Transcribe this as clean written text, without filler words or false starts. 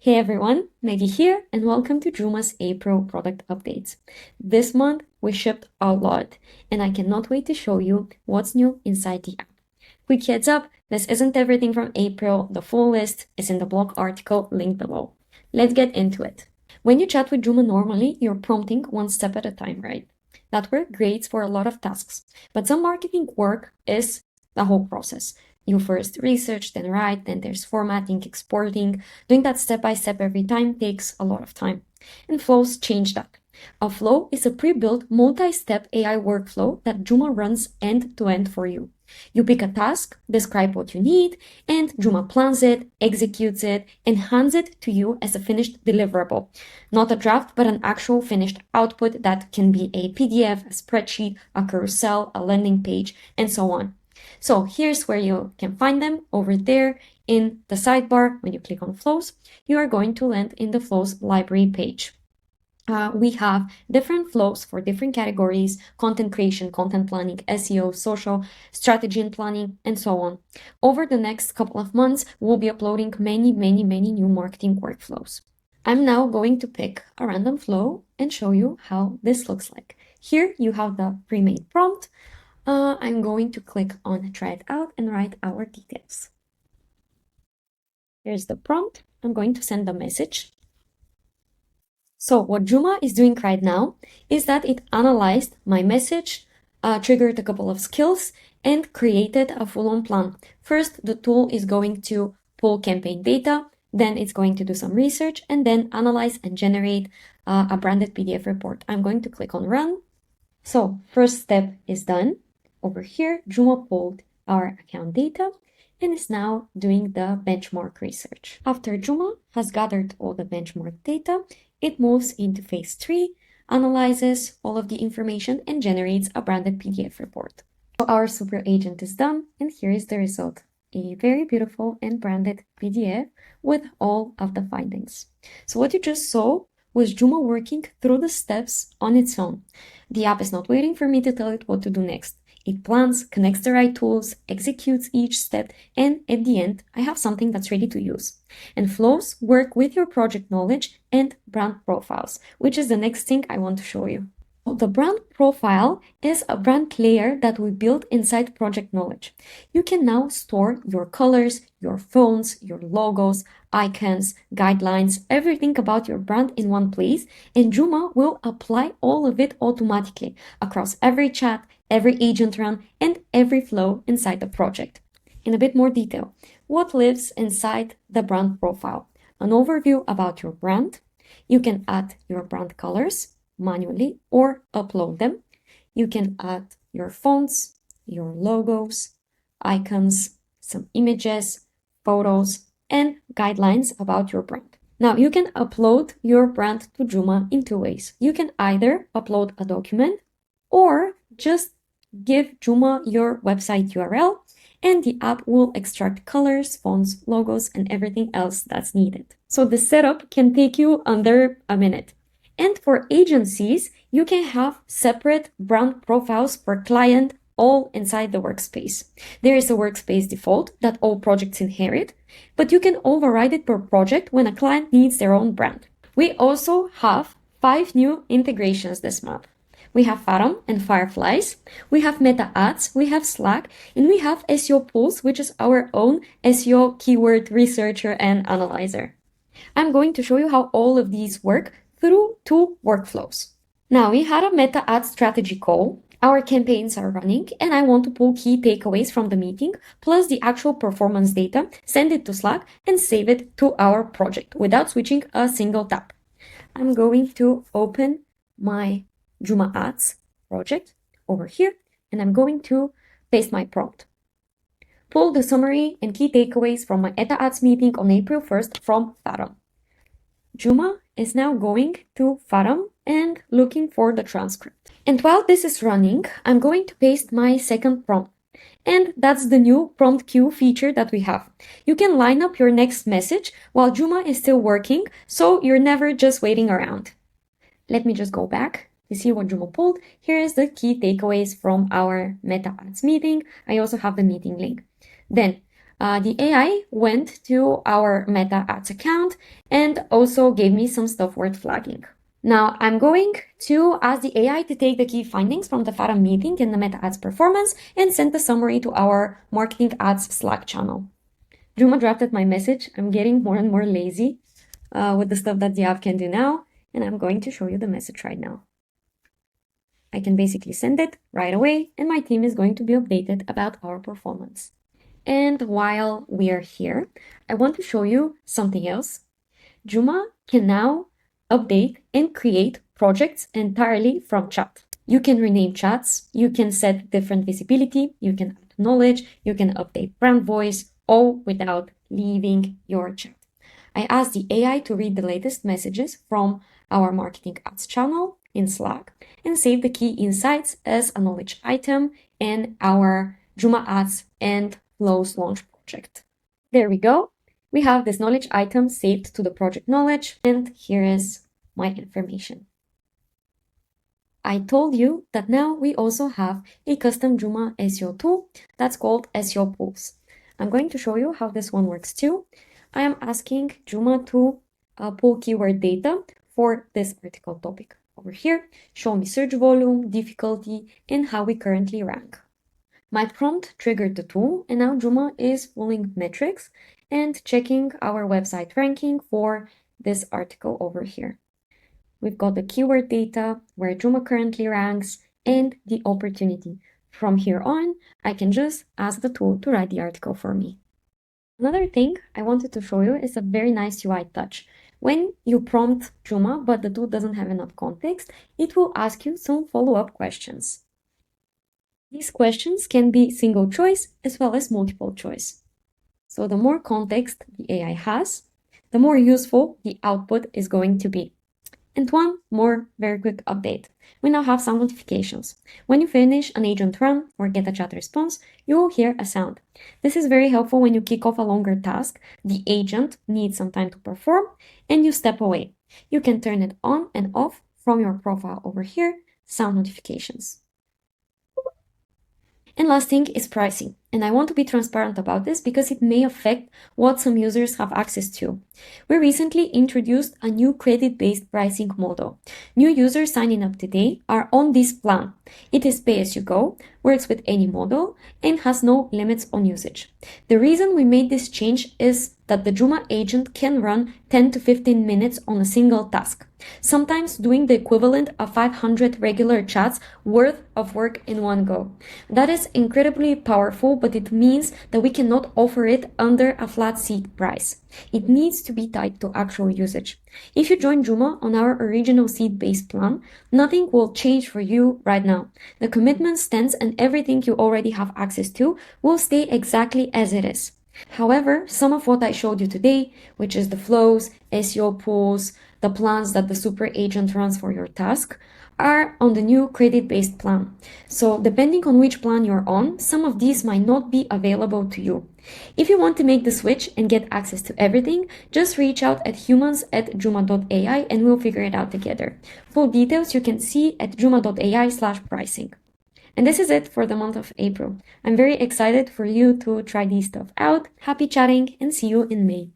Hey everyone, Maggie here, and welcome to Juma's April product updates. This month we shipped a lot, and I cannot wait to show you what's new inside the app. Quick heads up, this isn't everything from April. The full list is in the blog article linked below. Let's get into it. When you chat with Juma normally, you're prompting one step at a time, right? That works great for a lot of tasks, but some marketing work is the whole process. You first research, then write, then there's formatting, exporting. Doing that step by step every time takes a lot of time. And flows change that. A flow is a pre-built multi-step AI workflow that Juma runs end-to-end for you. You pick a task, describe what you need, and Juma plans it, executes it, and hands it to you as a finished deliverable. Not a draft, but an actual finished output that can be a PDF, a spreadsheet, a carousel, a landing page, and so on. So here's where you can find them over there in the sidebar. When you click on flows, you are going to land in the flows library page. We have different flows for different categories: content creation, content planning, SEO, social, strategy and planning, and so on. Over the next couple of months, we'll be uploading many new marketing workflows. I'm now going to pick a random flow and show you how this looks like. Here you have the pre-made prompt. I'm going to click on try it out and write our details. Here's the prompt. I'm going to send a message. So what Juma is doing right now is that it analyzed my message, triggered a couple of skills, and created a full-on plan. First, the tool is going to pull campaign data, then it's going to do some research, and then analyze and generate a branded PDF report. I'm going to click on run. So first step is done. Over here, Juma pulled our account data and is now doing the benchmark research. After Juma has gathered all the benchmark data, it moves into phase 3, analyzes all of the information, and generates a branded PDF report. So our super agent is done, and here is the result: a very beautiful and branded PDF with all of the findings. So what you just saw was Juma working through the steps on its own. The app is not waiting for me to tell it what to do next. It plans, connects the right tools, executes each step, and at the end, I have something that's ready to use. And flows work with your project knowledge and brand profiles, which is the next thing I want to show you. The brand profile is a brand layer that we built inside project knowledge. You can now store your colors, your fonts, your logos, icons, guidelines, everything about your brand in one place, and Juma will apply all of it automatically across every chat, every agent run, and every flow inside the project. In a bit more detail, what lives inside the brand profile? An overview about your brand. You can add your brand colors manually or upload them. You can add your fonts, your logos, icons, some images, photos, and guidelines about your brand. Now, you can upload your brand to Juma in two ways. You can either upload a document or just give Juma your website URL, and the app will extract colors, fonts, logos, and everything else that's needed. So the setup can take you under a minute. And for agencies, you can have separate brand profiles per client, all inside the workspace. There is a workspace default that all projects inherit, but you can override it per project when a client needs their own brand. We also have 5 new integrations this month. We have Fathom and Fireflies, we have Meta Ads, we have Slack, and we have SEO Pulse, which is our own SEO keyword researcher and analyzer. I'm going to show you how all of these work through 2 workflows. Now, we had a Meta Ad strategy call. Our campaigns are running, and I want to pull key takeaways from the meeting, plus the actual performance data, send it to Slack, and save it to our project without switching a single tab. I'm going to open my Juma Ads project over here, and I'm going to paste my prompt. Pull the summary and key takeaways from my Meta Ads meeting on April 1st from Fathom. Juma is now going to Fathom and looking for the transcript. And while this is running, I'm going to paste my second prompt. And that's the new prompt queue feature that we have. You can line up your next message while Juma is still working, so you're never just waiting around. Let me just go back to see what Juma pulled. Here is the key takeaways from our Meta Ads meeting. I also have the meeting link. Then the AI went to our Meta Ads account and also gave me some stuff worth flagging. Now I'm going to ask the AI to take the key findings from the FARA meeting and the Meta Ads performance and send the summary to our Marketing Ads Slack channel. Juma drafted my message. I'm getting more and more lazy with the stuff that the app can do now, and I'm going to show you the message right now. I can basically send it right away, and my team is going to be updated about our performance. And while we are here, I want to show you something else. Juma can now update and create projects entirely from chat. You can rename chats, you can set different visibility, you can add knowledge, you can update brand voice, all without leaving your chat. I asked the AI to read the latest messages from our marketing ads channel in Slack and save the key insights as a knowledge item in our Juma ads and flows launch project. There we go. We have this knowledge item saved to the project knowledge, and here is my information. I told you that now we also have a custom Juma SEO tool that's called SEO Pools. I'm going to show you how this one works too. I am asking Juma to pull keyword data for this article topic. Over here, show me search volume, difficulty, and how we currently rank. My prompt triggered the tool, and now Juma is pulling metrics and checking our website ranking for this article over here. We've got the keyword data, where Juma currently ranks, and the opportunity. From here on, I can just ask the tool to write the article for me. Another thing I wanted to show you is a very nice UI touch. When you prompt Juma, but the tool doesn't have enough context, it will ask you some follow-up questions. These questions can be single choice as well as multiple choice. So the more context the AI has, the more useful the output is going to be. And one more very quick update. We now have sound notifications. When you finish an agent run or get a chat response, you will hear a sound. This is very helpful when you kick off a longer task, the agent needs some time to perform, and you step away. You can turn it on and off from your profile over here, sound notifications. And last thing is pricing. And I want to be transparent about this because it may affect what some users have access to. We recently introduced a new credit-based pricing model. New users signing up today are on this plan. It is pay-as-you-go, works with any model, and has no limits on usage. The reason we made this change is that the Juma agent can run 10 to 15 minutes on a single task, sometimes doing the equivalent of 500 regular chats worth of work in one go. That is incredibly powerful, but it means that we cannot offer it under a flat seat price. It needs to be tied to actual usage. If you join Juma on our original seat-based plan, nothing will change for you right now. The commitment stands and everything you already have access to will stay exactly as it is. However, some of what I showed you today, which is the flows, SEO pools, the plans that the super agent runs for your task, are on the new credit-based plan. So depending on which plan you're on, some of these might not be available to you. If you want to make the switch and get access to everything, just reach out at humans@juma.ai and we'll figure it out together. Full details you can see at juma.ai/pricing. And this is it for the month of April. I'm very excited for you to try these stuff out. Happy chatting and see you in May.